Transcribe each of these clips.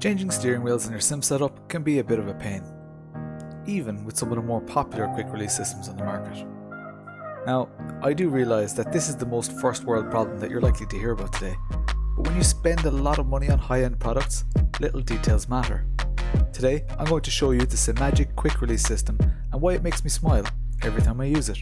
Changing steering wheels in your sim setup can be a bit of a pain, even with some of the more popular quick release systems on the market. Now, I do realise that this is the most first world problem that you're likely to hear about today, but when you spend a lot of money on high-end products, little details matter. Today, I'm going to show you the Simagic Quick Release system and why it makes me smile every time I use it.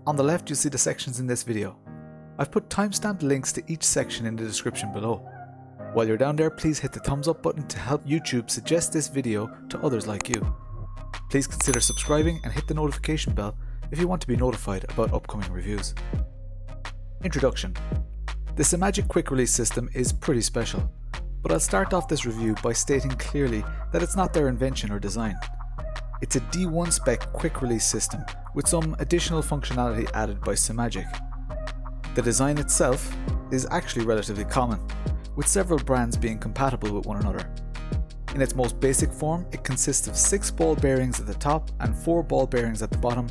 On the left, you'll see the sections in this video. I've put timestamped links to each section in the description below. While you're down there, please hit the thumbs up button to help YouTube suggest this video to others like you. Please consider subscribing and hit the notification bell if you want to be notified about upcoming reviews. Introduction. The Simagic Quick Release system is pretty special, but I'll start off this review by stating clearly that it's not their invention or design. It's a D1 spec quick release system with some additional functionality added by Simagic. The design itself is actually relatively common, with several brands being compatible with one another. In its most basic form, it consists of 6 ball bearings at the top and 4 ball bearings at the bottom,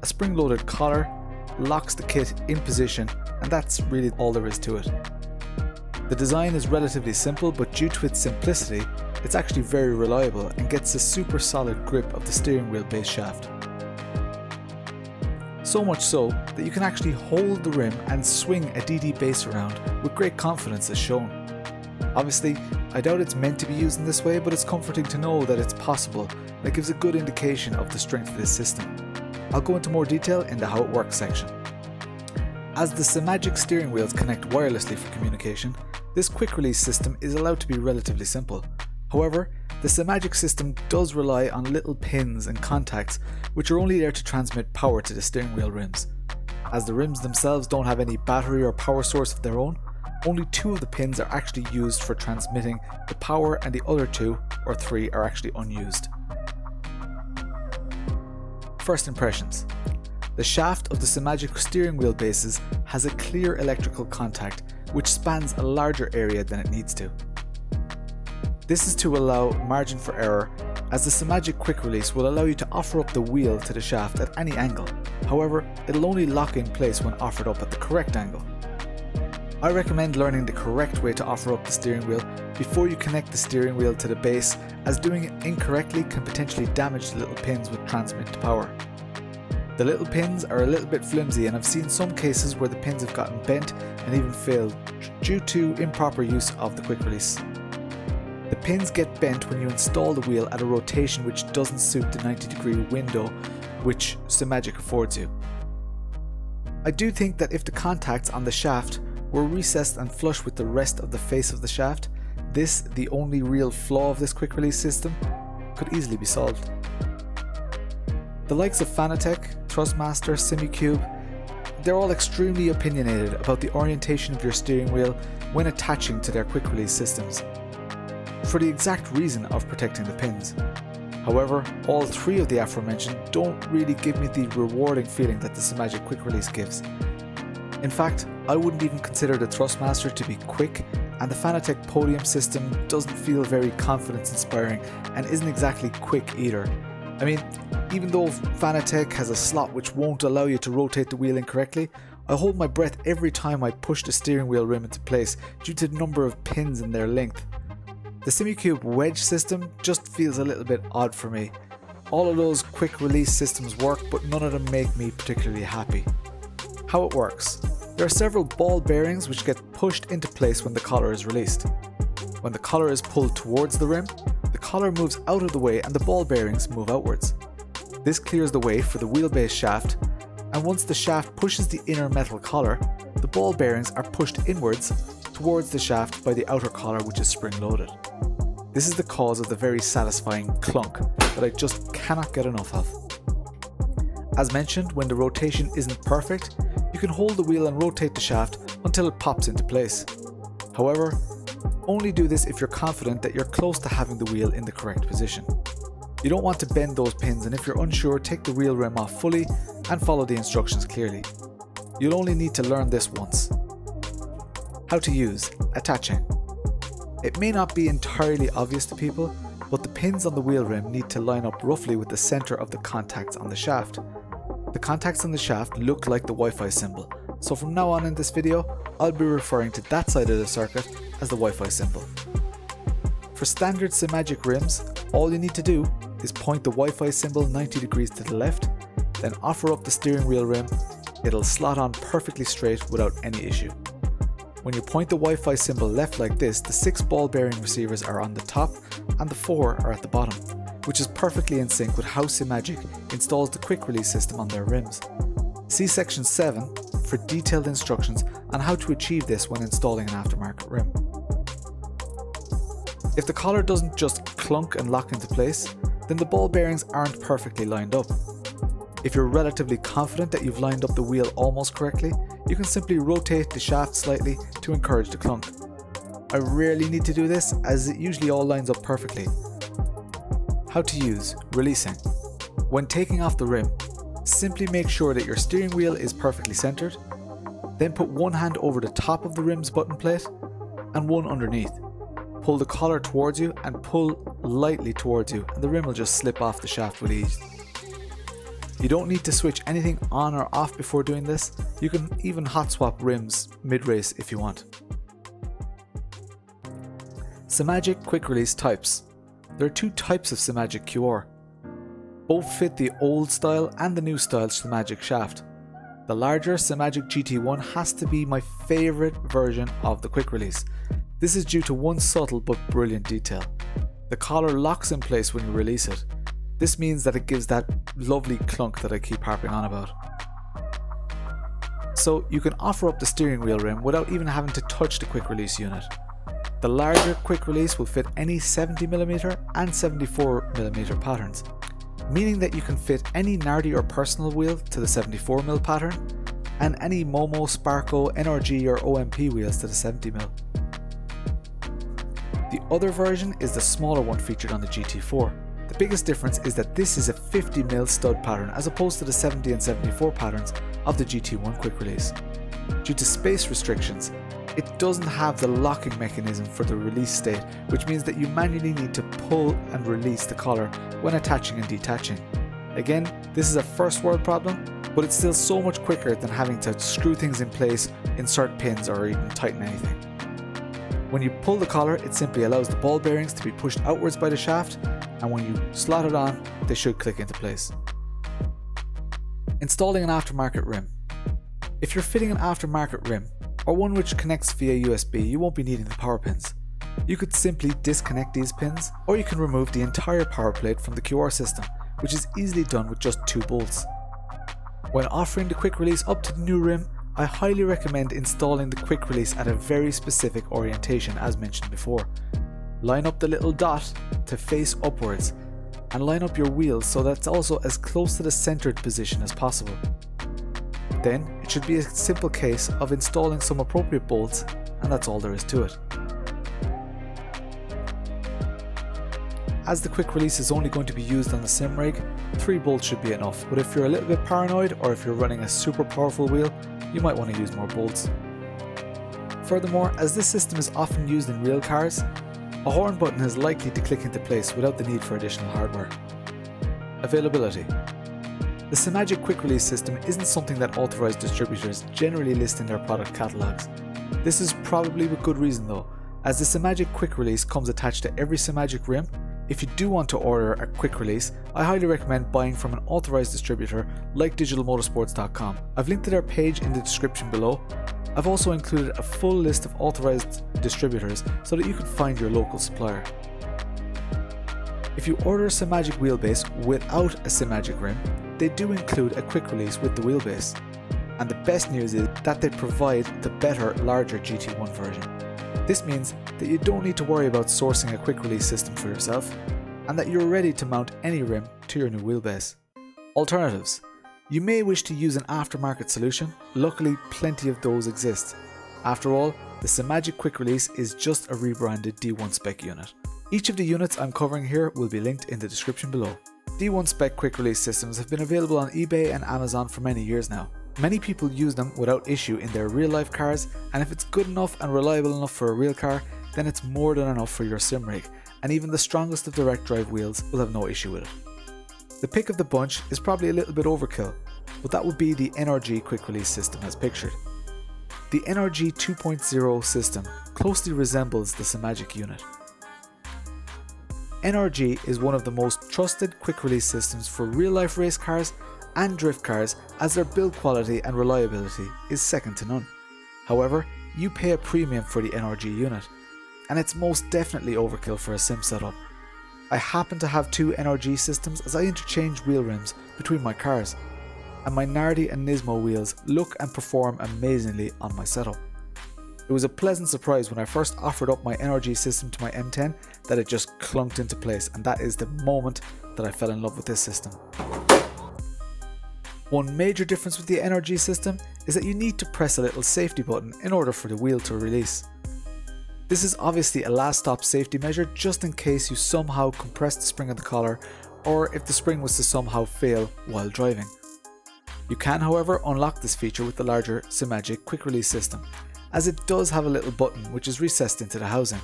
a spring-loaded collar, locks the kit in position, and that's really all there is to it. The design is relatively simple, but due to its simplicity, it's actually very reliable and gets a super solid grip of the steering wheel base shaft. So much so that you can actually hold the rim and swing a DD base around with great confidence as shown. Obviously, I doubt it's meant to be used in this way, but it's comforting to know that it's possible and it gives a good indication of the strength of this system. I'll go into more detail in the how it works section. As the Simagic steering wheels connect wirelessly for communication, this quick release system is allowed to be relatively simple. However, the Simagic system does rely on little pins and contacts which are only there to transmit power to the steering wheel rims. As the rims themselves don't have any battery or power source of their own, only 2 of the pins are actually used for transmitting the power and the other 2 or 3 are actually unused. First impressions. The shaft of the Simagic steering wheel bases has a clear electrical contact which spans a larger area than it needs to. This is to allow margin for error, as the Simagic Quick Release will allow you to offer up the wheel to the shaft at any angle. However, it'll only lock in place when offered up at the correct angle. I recommend learning the correct way to offer up the steering wheel before you connect the steering wheel to the base, as doing it incorrectly can potentially damage the little pins which transmit the power. The little pins are a little bit flimsy, and I've seen some cases where the pins have gotten bent and even failed due to improper use of the quick release. The pins get bent when you install the wheel at a rotation which doesn't suit the 90-degree window which Simagic affords you. I do think that if the contacts on the shaft were recessed and flush with the rest of the face of the shaft, this, the only real flaw of this quick release system, could easily be solved. The likes of Fanatec, Thrustmaster, Simicube, they're all extremely opinionated about the orientation of your steering wheel when attaching to their quick release systems, for the exact reason of protecting the pins. However, all 3 of the aforementioned don't really give me the rewarding feeling that the Simagic Quick Release gives. In fact, I wouldn't even consider the Thrustmaster to be quick, and the Fanatec podium system doesn't feel very confidence inspiring and isn't exactly quick either. I mean, even though Fanatec has a slot which won't allow you to rotate the wheel incorrectly, I hold my breath every time I push the steering wheel rim into place due to the number of pins and their length. The Simicube wedge system just feels a little bit odd for me. All of those quick release systems work, but none of them make me particularly happy. How it works. There are several ball bearings which get pushed into place when the collar is released. When the collar is pulled towards the rim, the collar moves out of the way and the ball bearings move outwards. This clears the way for the wheelbase shaft, and once the shaft pushes the inner metal collar, the ball bearings are pushed inwards towards the shaft by the outer collar, which is spring-loaded. This is the cause of the very satisfying clunk that I just cannot get enough of. As mentioned, when the rotation isn't perfect, you can hold the wheel and rotate the shaft until it pops into place. However, only do this if you're confident that you're close to having the wheel in the correct position. You don't want to bend those pins, and if you're unsure, take the wheel rim off fully and follow the instructions clearly. You'll only need to learn this once. How to use attaching. It may not be entirely obvious to people, but the pins on the wheel rim need to line up roughly with the centre of the contacts on the shaft. The contacts on the shaft look like the Wi-Fi symbol, so from now on in this video, I'll be referring to that side of the circuit as the Wi-Fi symbol. For standard Simagic rims, all you need to do is point the Wi-Fi symbol 90 degrees to the left, then offer up the steering wheel rim. It'll slot on perfectly straight without any issue. When you point the Wi-Fi symbol left like this, the 6 ball bearing receivers are on the top and the 4 are at the bottom, which is perfectly in sync with how Simagic installs the quick release system on their rims. See section 7 for detailed instructions on how to achieve this when installing an aftermarket rim. If the collar doesn't just clunk and lock into place, then the ball bearings aren't perfectly lined up. If you're relatively confident that you've lined up the wheel almost correctly, you can simply rotate the shaft slightly to encourage the clunk. I rarely need to do this as it usually all lines up perfectly. How to use releasing. When taking off the rim, simply make sure that your steering wheel is perfectly centered, then put one hand over the top of the rim's button plate and one underneath. Pull the collar towards you and pull lightly towards you, and the rim will just slip off the shaft with ease. You don't need to switch anything on or off before doing this. You can even hot swap rims mid-race if you want. Simagic Quick Release types. There are 2 types of Simagic QR. Both fit the old style and the new style Simagic shaft. The larger Simagic GT1 has to be my favourite version of the quick release. This is due to one subtle but brilliant detail. The collar locks in place when you release it. This means that it gives that lovely clunk that I keep harping on about. So you can offer up the steering wheel rim without even having to touch the quick release unit. The larger quick release will fit any 70mm and 74mm patterns, meaning that you can fit any Nardi or personal wheel to the 74mm pattern and any Momo, Sparco, NRG or OMP wheels to the 70mm. The other version is the smaller one featured on the GT4. The biggest difference is that this is a 50mm stud pattern as opposed to the 70 and 74 patterns of the GT1 quick release. Due to space restrictions, it doesn't have the locking mechanism for the release state, which means that you manually need to pull and release the collar when attaching and detaching. Again, this is a first world problem, but it's still so much quicker than having to screw things in place, insert pins or even tighten anything. When you pull the collar, it simply allows the ball bearings to be pushed outwards by the shaft, and when you slot it on, they should click into place. Installing an aftermarket rim. If you're fitting an aftermarket rim, or one which connects via USB, you won't be needing the power pins. You could simply disconnect these pins, or you can remove the entire power plate from the QR system, which is easily done with just 2 bolts. When offering the quick release up to the new rim, I highly recommend installing the quick release at a very specific orientation as mentioned before. Line up the little dot to face upwards and line up your wheels so that it's also as close to the centered position as possible. Then it should be a simple case of installing some appropriate bolts, and that's all there is to it. As the quick release is only going to be used on the sim rig, 3 bolts should be enough, but if you're a little bit paranoid or if you're running a super powerful wheel, you might want to use more bolts. Furthermore, as this system is often used in real cars, a horn button is likely to click into place without the need for additional hardware. Availability. The Simagic Quick Release system isn't something that authorized distributors generally list in their product catalogs. This is probably with good reason though, as the Simagic Quick Release comes attached to every Simagic rim. If you do want to order a quick release, I highly recommend buying from an authorized distributor like digitalmotorsports.com. I've linked to their page in the description below. I've also included a full list of authorized distributors so that you can find your local supplier. If you order a Simagic wheelbase without a Simagic rim, they do include a quick release with the wheelbase. And the best news is that they provide the better, larger GT1 version. This means that you don't need to worry about sourcing a quick release system for yourself, and that you're ready to mount any rim to your new wheelbase. Alternatives. You may wish to use an aftermarket solution. Luckily, plenty of those exist. After all, the Simagic Quick Release is just a rebranded D1 spec unit. Each of the units I'm covering here will be linked in the description below. D1 spec quick release systems have been available on eBay and Amazon for many years now. Many people use them without issue in their real life cars, and if it's good enough and reliable enough for a real car, then it's more than enough for your sim rig, and even the strongest of direct drive wheels will have no issue with it. The pick of the bunch is probably a little bit overkill, but that would be the NRG Quick Release system as pictured. The NRG 2.0 system closely resembles the Simagic unit. NRG is one of the most trusted quick release systems for real life race cars and drift cars, as their build quality and reliability is second to none. However, you pay a premium for the NRG unit, and it's most definitely overkill for a sim setup. I happen to have two NRG systems as I interchange wheel rims between my cars, and my Nardi and Nismo wheels look and perform amazingly on my setup. It was a pleasant surprise when I first offered up my NRG system to my M10 that it just clunked into place, and that is the moment that I fell in love with this system. One major difference with the NRG system is that you need to press a little safety button in order for the wheel to release. This is obviously a last stop safety measure just in case you somehow compress the spring of the collar, or if the spring was to somehow fail while driving. You can, however, unlock this feature with the larger Simagic Quick Release system, as it does have a little button which is recessed into the housing.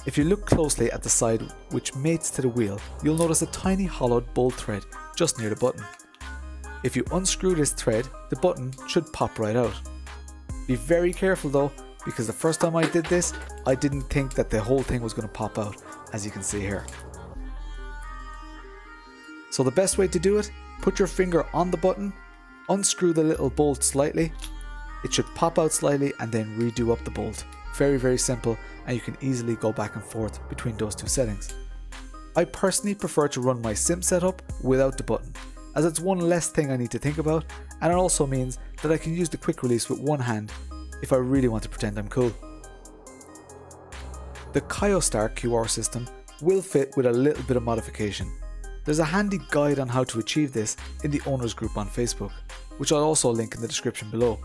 If you look closely at the side which mates to the wheel, you'll notice a tiny hollowed bolt thread just near the button. If you unscrew this thread, the button should pop right out. Be very careful though, because the first time I did this, I didn't think that the whole thing was going to pop out, as you can see here. So the best way to do it, put your finger on the button, unscrew the little bolt slightly, it should pop out slightly, and then redo up the bolt. Very simple, and you can easily go back and forth between those two settings. I personally prefer to run my sim setup without the button, as it's one less thing I need to think about, and it also means that I can use the quick release with one hand if I really want to pretend I'm cool. The Cuyar QR system will fit with a little bit of modification. There's a handy guide on how to achieve this in the owners group on Facebook, which I'll also link in the description below.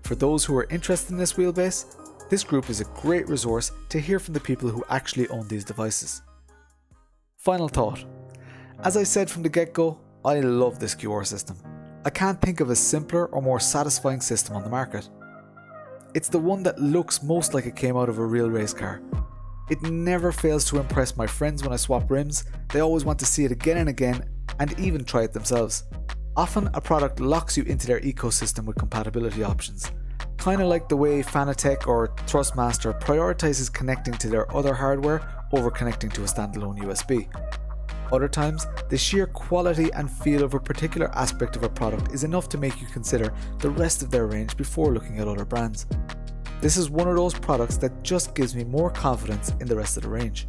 For those who are interested in this wheelbase, this group is a great resource to hear from the people who actually own these devices. Final thought. As I said from the get-go, I love this QR system. I can't think of a simpler or more satisfying system on the market. It's the one that looks most like it came out of a real race car. It never fails to impress my friends when I swap rims. They always want to see it again and again, and even try it themselves. Often a product locks you into their ecosystem with compatibility options. Kinda like the way Fanatec or Thrustmaster prioritizes connecting to their other hardware over connecting to a standalone USB. Other times, the sheer quality and feel of a particular aspect of a product is enough to make you consider the rest of their range before looking at other brands. This is one of those products that just gives me more confidence in the rest of the range.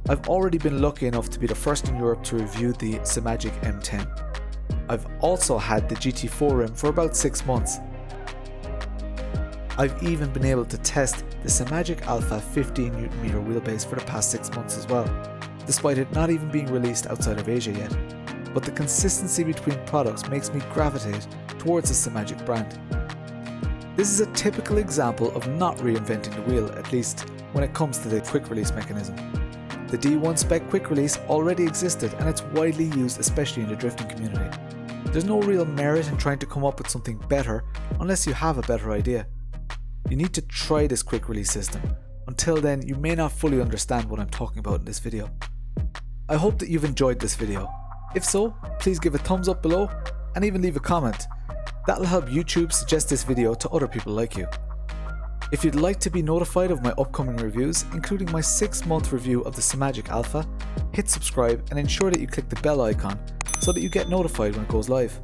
I've already been lucky enough to be the first in Europe to review the Simagic M10. I've also had the GT4 rim for about 6 months. I've even been able to test the Simagic Alpha 15N wheelbase for the past 6 months as well, despite it not even being released outside of Asia yet. But the consistency between products makes me gravitate towards the Simagic brand. This is a typical example of not reinventing the wheel, at least when it comes to the quick release mechanism. The D1 spec quick release already existed, and it's widely used, especially in the drifting community. There's no real merit in trying to come up with something better unless you have a better idea. You need to try this quick release system. Until then, you may not fully understand what I'm talking about in this video. I hope that you've enjoyed this video. If so, please give a thumbs up below and even leave a comment. That'll help YouTube suggest this video to other people like you. If you'd like to be notified of my upcoming reviews, including my 6-month review of the Simagic Alpha, hit subscribe and ensure that you click the bell icon so that you get notified when it goes live.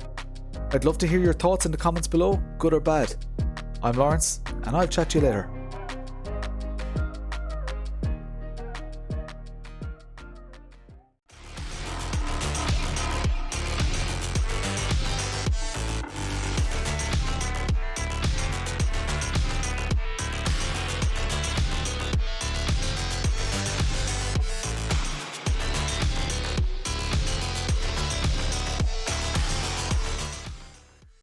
I'd love to hear your thoughts in the comments below, good or bad. I'm Lawrence, and I'll chat to you later.